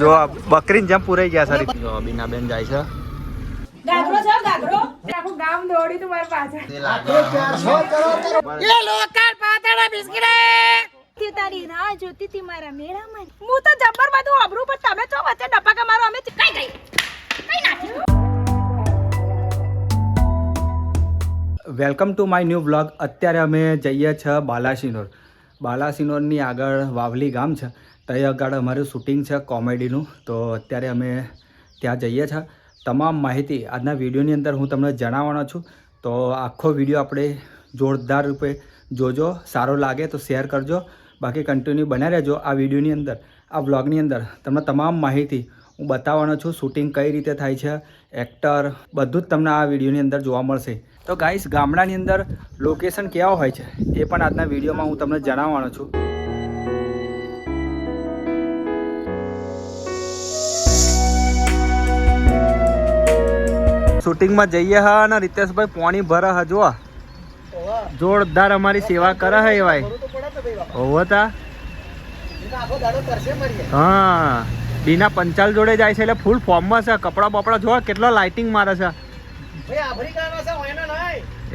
જો બકરીને જેમ પુરાઈ ગયા સારી. જો બીના બેન જાય છે. ગાગરો છે ગાગરો. આખું ગામ દોડી તું મારી પાછળ. એ લોકલ પાતળા બિસ્કિટ. તે તારી રાહ જોતી તી મારા મેળામાં. હું તો જબ્બર બધું અબરૂ પર તમે ચો વચ્ચે ડપાકા મારો અમે કઈ ગઈ. કઈ નાખ્યું. Welcome to my new vlog. અત્યારે અમે જઈએ છીએ બાલાસિનોર. બાલાસિનોરની આગળ વાવલી ગામ છે. ત્યાં આગળ અમારું શૂટિંગ છે કોમેડીનું. તો અત્યારે અમે ત્યાં જઈએ છીએ. તમામ માહિતી આજના વિડીયોની અંદર હું તમને જણાવવાનો છું. તો આખો વિડીયો આપણે જોરદાર રૂપે જોજો. સારો લાગે તો શેર કરજો. બાકી કન્ટિન્યુ બન્યા રહેજો આ વિડીયોની અંદર. આ વ્લોગની અંદર તમને તમામ માહિતી હું બતાવવાનો છું. શૂટિંગ કઈ રીતે થાય છે, એક્ટર, બધું જ તમને આ વિડીયોની અંદર જોવા મળશે. તો ગાઈસ, ગામડાની અંદર લોકેશન કેવા હોય છે તે પણ આજના વિડીયોમાં હું તમને જણાવવાનો છું. શૂટિંગમાં જઈએ હા અને રીતેશભાઈ પોણી ભરે હા. જો જોરદાર અમારી સેવા કરે હે ભાઈ. હોતા હા, બીના પંચાલ જોડે જાય છે એટલે ફૂલ ફોર્મમાં છે. કપડા બપડા જોવા કેટલો લાઇટિંગ મારે છે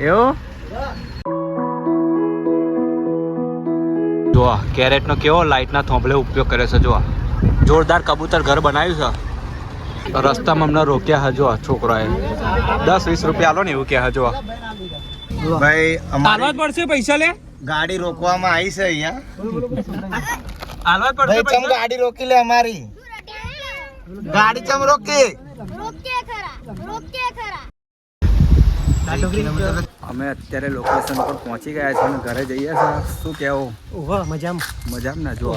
એવું. જો કેરેટનો કેવો લાઇટના થોંભલે ઉપયોગ કરે છે. જો જોરદાર કબૂતર ઘર બનાવ્યું છે. રસ્તામાં અમને રોક્યા હજો છોકરાએ 10-20 રૂપિયા આલો ને એવું કે હજો ભાઈ આલવા જ પડશે પૈસા. લે ગાડી રોકવામાં આવી છે અહીંયા. આલવા જ પડશે ભાઈ ચમ ગાડી રોકી લે અમારી ગાડી ચમ રોકી. અમે અત્યારે લોકેશન પર પહોંચી ગયા છે અને ઘરે જઈએ છીએ. શું કહેવું? મજામ ને. જો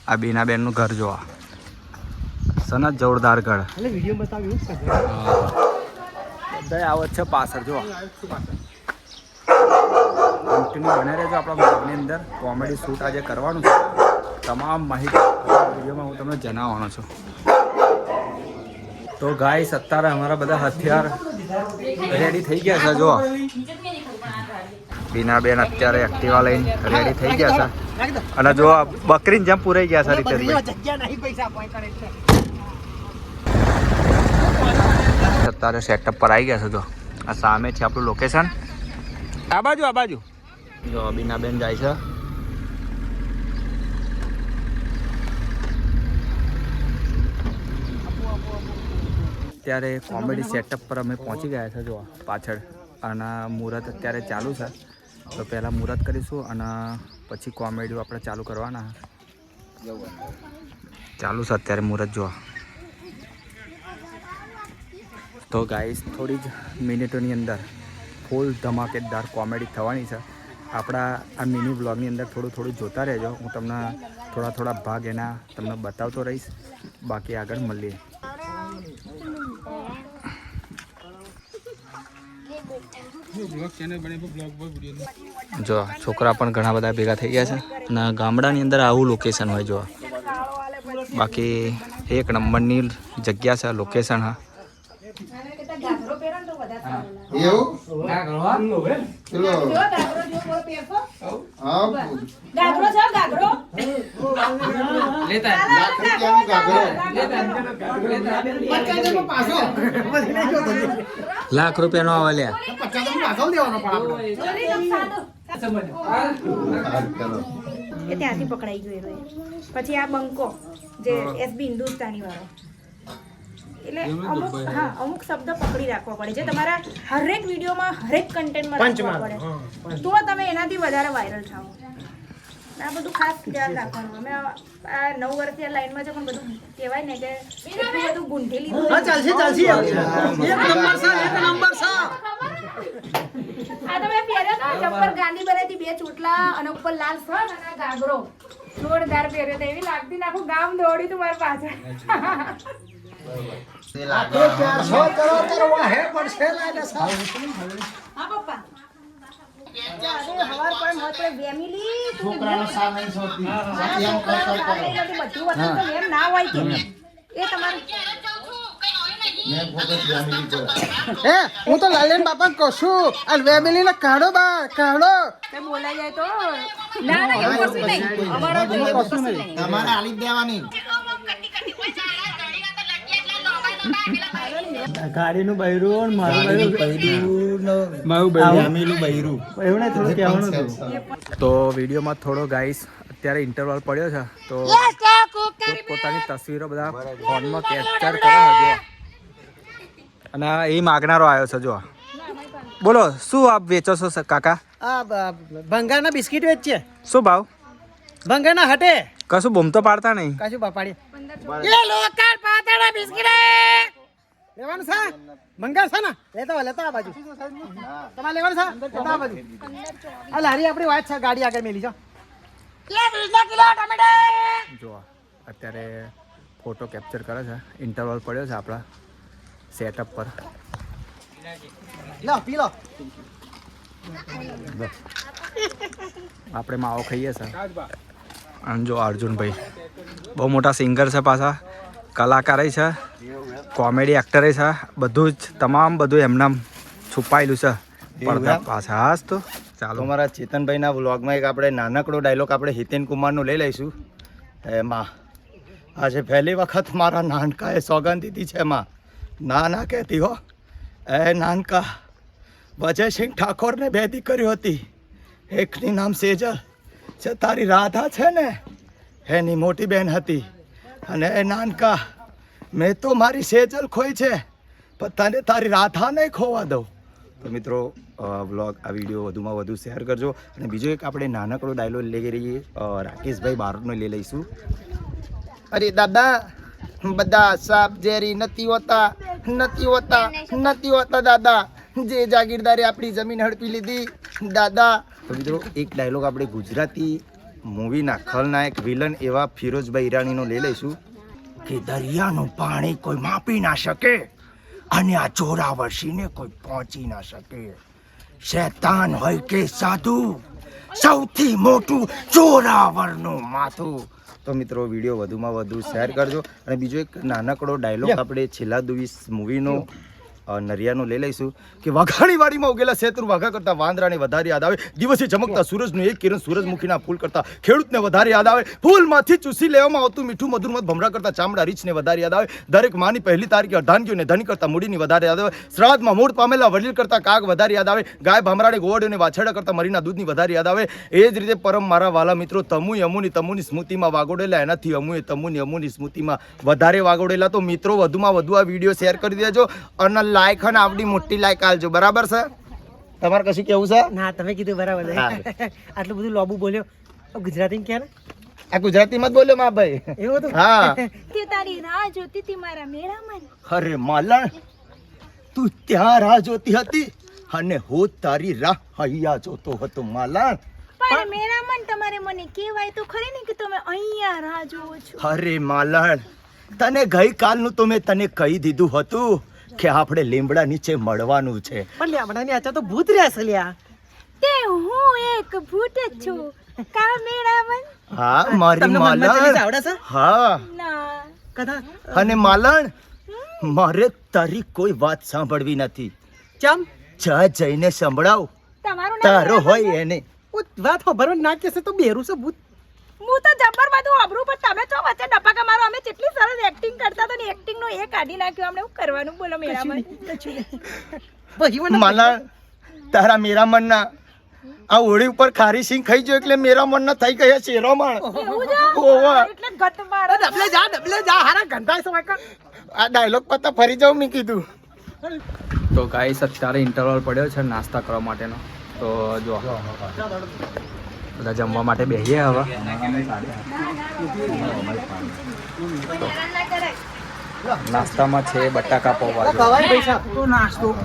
આ બીના બેન નું ઘર જોવા સનત જોરદાર ઘર. બધા આવત છે પાછળ. જો કન્ટિન્યુ બને રહેજો આપણા બ્લોગની અંદર. કોમેડી શૂટ આજે કરવાનું છે. તમામ માહિતી વિડીયોમાં હું તમને જણાવવાનો છું. તો ગાઈસ, અત્યારે અમારા બધા હથિયાર રેડી થઈ ગયા છે. જો બીના બેન અત્યારે એક્ટિવા લઈને રેડી થઈ ગયા છે અને જો બકરીને જેમ પુરાઈ ગયા છે રીતેશભાઈ. અત્યારે સેટઅપ પર આવી ગયા છે. જો આ સામે છે આપણું લોકેશન. આ બાજુ જો બીના બેન જાય છે. અત્યારે કોમેડી સેટઅપ પર અમે પહોંચી ગયા છે. જો પાછળ અને મુહૂર્ત અત્યારે ચાલુ છે. તો પહેલાં મુહૂર્ત કરીશું અને પછી કોમેડી આપણે ચાલુ કરવાના. ચાલુ છે અત્યારે મુહૂર્ત. જો તો ગાઈસ, થોડી જ મિનિટોની અંદર ફૂલ ધમાકેદાર કોમેડી થવાની છે. આપણા આ મિની વ્લોગની અંદર થોડું જોતા રહેજો. હું તમને થોડા ભાગ એના તમને બતાવતો રહીશ. બાકી આગળ મળીએ. જો છોકરા પણ ઘણા બધા ભેગા થઈ ગયા છે અને ગામડાની અંદર આવું લોકેશન હોય. જો બાકી એક નંબરની જગ્યા છે લોકેશન. હા લાખ રૂપિયા નો આવે લ્યા. ત્યાંથી પકડાઈ ગયો. પછી આ બંકો જે એસબી હિન્દુસ્તાની વાળો. એટલે અમુક શબ્દ પકડી રાખવા પડે છે તમારા હરેક વિડીયોમાં, હરેક કન્ટેન્ટમાં રાખવા પડે તો તમે એનાથી વધારે વાયરલ થાઓ. આ બધું ખાસ ધ્યાન રાખવાનું. અમે આ 9 વર્ષથી આ લાઈનમાં છે પણ બધું કહેવાય ને કે એટલું બધું ગુંઠી લીધું. આ તમે પહેર્યો તો જબ્બર ગાંધી બનાવી 2 ચોટલા અને ઉપર લાલ શર્ટ અને ગાગરો જોરદાર પહેર્યો તો એવી લાગતી ને આખું ગામ દોડી તું મારી પાછળ. હા પપ્પા. હવાર પર મોટે ફેમિલી છોકરાનો સામે સોતી બધું વસ્તુ એમ ના હોય કે એ તમારું. હું તો લાલેન બાપા કહું છું. ફેમિલી ને કાઢો બા કાઢો. બોલાઈ જાય તો ના ના એવું કશું નહીં અમારા તો એવું કશું નહીં તમારે આલી જ દેવાની ગાડીનું બૈરું મારું બૈરું એવું નહીં થોડું કહેવાનું હતું તો વિડીયોમાં થોડો ગાઈસ અત્યારે ઇન્ટરવલ પડ્યો છે તો પોતાની તસવીરો બધા ફોનમાં કેપ્ચર કરે છે અને એ માગનારો આવ્યો છે જો બોલો શું આપ વેચો છો કાકા ભંગારના બિસ્કિટ વેચીએ શું ભાવ ભંગારના હટે કશું બૂમ તો પાડતા નહીં કશું પાડી એ લોકલ પાતળા બિસ્કિટ લેવાનું છે ભંગાર છે ને લેતા આ બાજુ તમારે લેવાનું છે લેતા આ બાજુ આ લારી આપણી વાત છે ગાડી આગળ મેલી જાઓ જો અત્યારે ફોટો કેપ્ચર કરે છે ઇન્ટરવલ પડ્યો છે આપણા સેટઅપ પર લો પી લો આપણે માવો ખાઈએ છે અને જો અર્જુનભાઈ બહુ મોટા સિંગર છે પાછા કલાકાર છે કોમેડી એક્ટર છે બધું જ તમામ બધું એમના છુપાયેલું છે પડદા પાછા હાસ તો ચાલો અમારા ચેતનભાઈના વ્લોગમાં એક આપણે નાનકડો ડાયલોગ આપણે હિતેન કુમારનો લઈ લઈશું એમાં આજે પહેલી વખત મારા નાનકાએ સોગંદ દીધી છે એમાં ના કહેતી હો એ નાનકા વજયસિંહ ઠાકોરને બે દીકરીઓ હતી એકની નામ સેજલ જે તારી રાધા છે ને એની મોટી બહેન હતી અને એ નાનકા મેં તો મારી સેજલ ખોઈ છે પણ તને તારી રાધા નહીં ખોવા દઉં તો મિત્રો વ્લોગ આ વિડીયો વધુમાં વધુ શેર કરજો અને બીજો એક આપણે નાનકડો ડાયલોગ લઈ રહીએ રાકેશભાઈ બારોટનો લઈ લઈશું અરે દાદા બધા સાપ ઝેરી નથી હોતા દાદા જે જાગીરદારે આપણી જમીન હડપી લીધી દાદા તો મિત્રો એક ડાયલોગ આપણે ગુજરાતી મૂવીના ખલનાયક વિલન એવા ફિરોઝભાઈ ઈરાનીનો લઈ લઈશું કે દરિયાનું પાણી કોઈ માપી ના શકે અને આ ચોરાવર્ષીને કોઈ પહોંચી ના શકે શૈતાન હોય કે સાધુ સૌથી મોટું ચોરાવરનું માથું તો મિત્રો વિડીયો વધુમાં વધુ શેર કરજો અને બીજો એક નાનકડો ડાયલોગ આપણે છેલ્લા 20 મૂવીનો નરિયાનો લઈ લઈશું કે વાઘાણી વાડીમાં ઉગેલા શેત્રુ વાઘા કરતા વાંદરાને વધારે યાદ આવે દિવસે ચમકતા સૂરજનું એક કિરણ સૂરજમુખીના ફૂલ કરતા ખેડૂતને વધારે યાદ આવે ફૂલમાંથી ચૂસી લેવામાં આવતું મીઠું મધુરમત ભમરા કરતા ચામડા રીછને વધારે યાદ આવે દરેક માની પહેલી તારીખે અર્ધાંગીઓને ધની કરતા મૂડીની વધારે યાદ આવે શ્રાદ્ધમાં મૂળ પામેલા વડીલ કરતા કાગ વધારે યાદ આવે ગાય ભામરાને ગોવડીઓને વાછરડા કરતા મરીના દૂધની વધારે યાદ આવે એ જ રીતે પરમ મારા વાલા મિત્રો તમુની સ્મૃતિમાં વાગોડેલા એનાથી અમુની સ્મૃતિમાં વધારે વાગોડેલા તો મિત્રો વધુમાં વધુ આ વિડીયો શેર કરી દેજો અને લાઈક અને આવડી મોટી લાઈક આલજો બરાબર છે તમારે કશું કેવું છે ના તમે કીધું બરાબર આટલું બધું લોબુ બોલ્યો ગુજરાતી કે ને આ ગુજરાતીમાં જ બોલ્યો મા ભાઈ એવું હતું હા તે તારી રાહ જોતી હતી મારા મેળામાં અરે માલણ તું ત્યાં રાહ જોતી હતી અને હું તારી રાહ અહીંયા જોતો હતો માલણ પણ મેળામાં તમારે મને કહેવાય તો ખરી ને કે તમે અહીંયા રાહ જોવો છો અરે માલણ તને ગઈકાલનું તો મેં તને કહી દીધું હતું કે આપણે લીમડા નીચે મળવાનું છે પણ લેમડાની આચા તો ભૂત રહેશે લ્યા તે હું એક ભૂત જ છું કા મેળામાં હા મારી તમને મનમાં માલણ ચાલીસ આવડે છે હા ના કથા અને માલણ મારે તારી કોઈ વાત સાંભળવી નથી ચમ જા જઈને સંભળાવ તમારું તારો હોય એને વાત ખબર ના કેસે તો બેરું છે ભૂત હું તો જબ્બર બધું અબરું પણ તમે તો વચ્ચે ડપાકા મારો અમે કેટલી સરસ એક્ટિંગ કરતા તો ને એક્ટિંગ નો એ કાઢી નાખ્યો અમને હું કરવાનું બોલો મેળામાં માલણ તારા મેરામણના આ ઓળી ઉપર ખારી સિંગ ખાઈ ગયો એટલે મેરામણના થઈ ગયા શેરોમણ ઓવા એટલે ગત મારો ડબલે જા હારા ગંધાય સમય કર આ ડાયલોગ પતા ફરી જાઉં મેં કીધું તો ગાઈસ અત્યારે ઇન્ટરવલ પડ્યો છે નાસ્તા કરવા માટેનો તો જો બધા જમવા માટે બેસીએ હવે નાસ્તામાં છે બટાકા પૌવા જો. ખવાય પૈસા તો નાસ્તો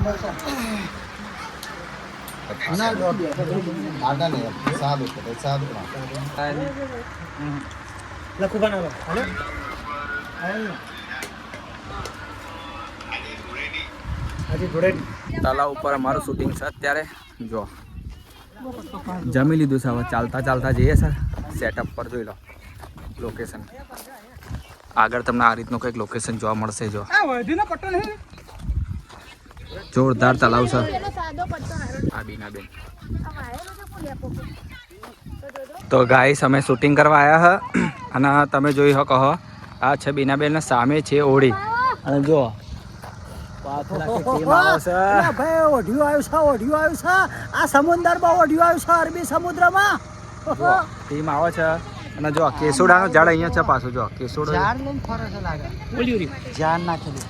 લખું બનાવો હજી જોડે તલાવ ઉપર અમારું શૂટિંગ છે અત્યારે જો જમી લીધું છે હવે ચાલતા જઈએ છે સેટઅપ પર જોઈ લો લોકેશન આગળ તમને આ રીતનું કંઈક લોકેશન જોવા મળશે જો જોરદાર તલાવ છે આ બીના બેન તો ગાઈસ અમે શૂટિંગ કરવા આવ્યા હ અને તમે જોઈ શકો હો આ છે બીનાબેન સામે છે ઓળી અને જો ટીમ આવે છે ભાઈ ઓઢિયું આવ્યું છે આ સમુદ્રમાં ઓઢિયું આવ્યું છે અરબી સમુદ્રમાં ટીમ આવે છે અને જો કેસુડાનું ઝાડ અહીંયા છે પાછું જો કેસુડો ઝાડ લઈને ફરે છે લાગે ઝાડ નાખેલું.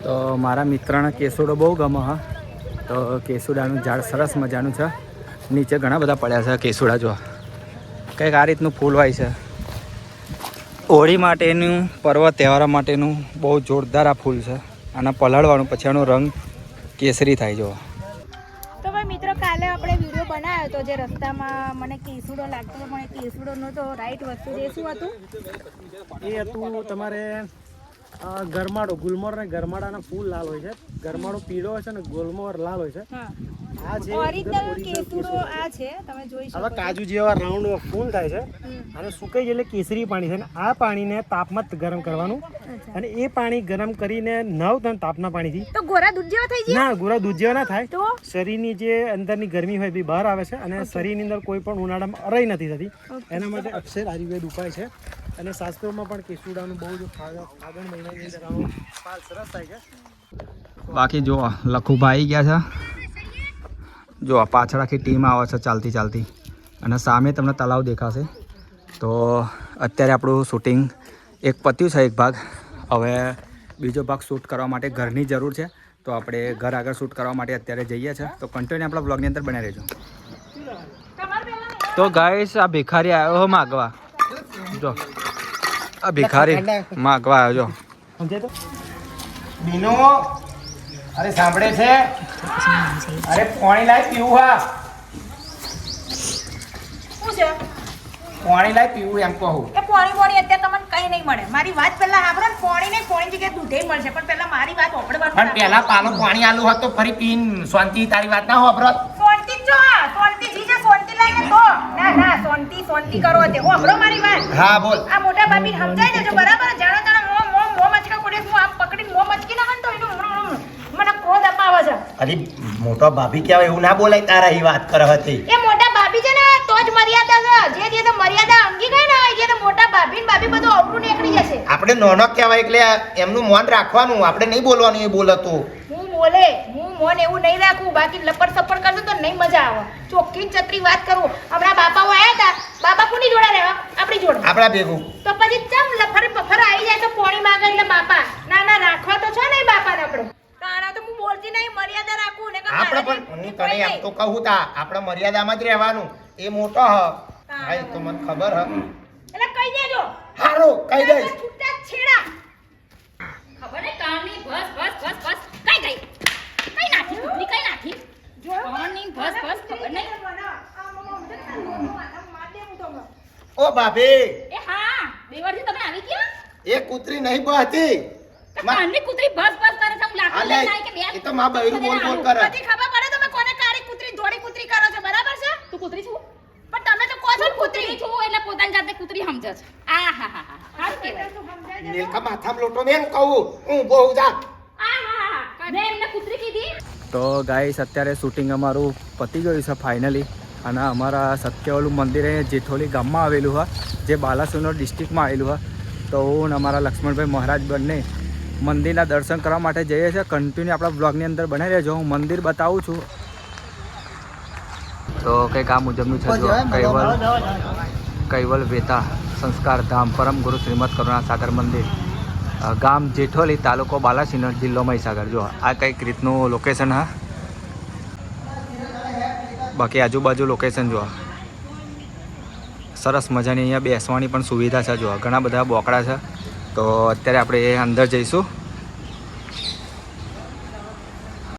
તો મારા મિત્રને કેસુડો બહુ ગમે હા તો કેસુડાનું ઝાડ સરસ મજાનું છે નીચે ઘણા બધા પડ્યા છે કેસુડા જો કંઈક આ રીતનું ફૂલ હોય છે હોળી માટેનું પર્વ તહેવાર માટેનું બહુ જોરદાર આ ફૂલ છે આને પલાળવાનું પછી આનો રંગ કેસરી થાય જો. તો ભાઈ મિત્રો કાલે આપણે વિડીયો બનાવ્યો હતો જે રસ્તામાં મને કેસુડો લાગતો હતો પણ એ કેસુડો નહોતો રાઈટ વસ્તુ જે શું હતું એ હતું તમારે ગરમાડો ગુલમોર ને ગરમાડાના ફૂલ લાલ હોય છે. ગરમાડો પીળો હોય છે ને ગુલમોર લાલ હોય છે. આ છે ઓરિજિનલ કેસુડો આ છે તમે જોઈ શકો હવે કાજુ જેવા રાઉન્ડ ફૂલ થાય છે અને સુકાઈ એટલે કેસરી પાણી છે. આ પાણીને તાપમાં ગરમ કરવાનું અને એ પાણી ગરમ કરીને નવ તાપના પાણીથી તો ગોરા દૂધ જેવા થઈ ગયા ના ગોરા દૂધ જેવા ના થાય તો શરીરની જે અંદરની ગરમી હોય બી બહાર આવે છે અને શરીરની અંદર કોઈ પણ ઉનાળામાં અરાઈ નથી થતી. એના માટે અક્ષર આયુર્વેદ ઉપાય છે અને શાસ્ત્રોમાં પણ કેસુડાનું બહુ જ ફાગણ મહિનાની અંદર આનો પાલ સરસ થાય છે. બાકી જો લખુભાઈ ગયા છે જો પાછળ આખી ટીમ આવે છે ચાલતી ચાલતી અને સામે તમને તલાવ દેખાશે. તો અત્યારે આપણું શૂટિંગ એક પત્યું છે એક ભાગ હવે બીજો ભાગ શૂટ કરવા માટે ઘરની જરૂર છે તો આપણે ઘર આગળ શૂટ કરવા માટે અત્યારે જઈએ છીએ તો કન્ટિન્યુ આપણા બ્લોગની અંદર બને રહેજો. તો ગાઈસ આ ભિખારી આવ્યો માગવા જો આ ભિખારી માગવા આવ્યો જો સમજે તો બીનો અરે સાંભળે છે અરે પાણી લાય પીવું હા શું છે પાણી લાય પીવું એમ કહું એ પોણી અત્યારે તમને કઈ નહીં મળે મારી વાત પહેલા સાંભળો ને પોણી નહીં પોણી જગ્યાએ દૂધે મળશે પણ પહેલા મારી વાત પણ ઓપડવા પેલા પાલો પાણી આલું હતો ફરી પીન શાંતિ તારી વાત ના હોભરો સોનતી જો સોનતી જીજે સોનતી લઈને તો ના સોનતી કરો તે ઓપડો મારી વાત હા બોલ આ મોટા બાપી સમજાઈ દેજો બરાબર જાણો તાણા મો મચકા કોડે હું આમ પકડીને મો મચકી નાખન તો એનું મને ક્રોધ અપાવે છે. અરે મોટો ભાભી કહેવાય એવું ના બોલાય તારા એ વાત કરે હતી એ મોટા ભાભી છે ને તો જ મર્યાદા છે જે તો મર્યાદા અંગી ગઈ ને એ તો મોટા ભાભી બધું અવરું નીકળી જશે. આપણે નોનો કહેવાય એટલે એમનું મન રાખવાનું આપણે નહીં બોલવાનું એ બોલતું હું મોન એવું નહીં રાખું બાકી લપડ સપડ કરજો તો નહીં મજા આવે. ચોખ્ખી ચતરી વાત કરું હમણાં બાપાઓ આયા હતા બાપા કોની જોડે રહેવા આપણી જોડે આપણા ભેગું તો પછી ચમ લફર પફર આવી જાય તો પોણી માંગે એટલે બાપા ના રાખવા તો છો નહીં બાપાને આપણે તાણા તો હું બોલતી નહીં મર્યાદા રાખું ને આપણે પણ હું તને એમ તો કહું તા આપણે મર્યાદામાં જ રહેવાનું એ મોટો હ હા એ તો મને ખબર હ એટલે કહી દેજો હારું કહી દઈશ છૂટા છેડા ખબર ને કામની બસ કઈ ગઈ કઈ નાખી કુટલી કઈ નાખી જો કોણની બસ ખબર નહીં ઓ ભાભી એ હા બે વર્ષથી તમે આવી ગયા એ કૂતરી નહીં બહતી કાનની કૂતરી બસ કરે છે હું લાકડું આલે લઈને આવી કે બે એ તો માં બૈરું બોલ બોલ કરે બધી ખબર પડે તમે કોને કાળી કૂતરી ધોળી કૂતરી કરો છો બરાબર છે તું કૂતરી છું પણ તમે તો કહો છો ને કૂતરી કૂતરી છું એટલે પોતાની જાતે કૂતરી સમજે છે આ હા સારું કહેવાય નીલકા માથામાં લોટો મેં કહું હું બહુ જા મેં એમને કૂતરી કીધી તો ગાઈસ અત્યારે શૂટિંગ અમારું પતી ગયું છે ફાઇનલી અને અમારા સત્યવાલું મંદિર એ જેઠોલી ગામમાં આવેલું હોય જે બાલાસિનોર ડિસ્ટ્રિક્ટમાં આવેલું હોય તો હું અને અમારા લક્ષ્મણભાઈ મહારાજ બંને મંદિરના દર્શન કરવા માટે જઈએ છીએ કન્ટિન્યુ આપણા બ્લોગની અંદર બનાવી રહેજો હું મંદિર બતાવું છું તો કંઈક આ મુજબનું છે જો કૈવલ વેતા સંસ્કાર ધામ પરમ ગુરુ શ્રીમદ કરુણા સાગર મંદિર ગામ જેઠોલી તાલુકો બાલાસિનોર જિલ્લો મહીસાગર જો આ કંઈક રીતનું લોકેશન હા બાકી આજુબાજુ લોકેશન જો સરસ મજાની અહીંયા બેસવાની પણ સુવિધા છે જો ઘણા બધા બોકડા છે તો અત્યારે આપણે અંદર જઈશું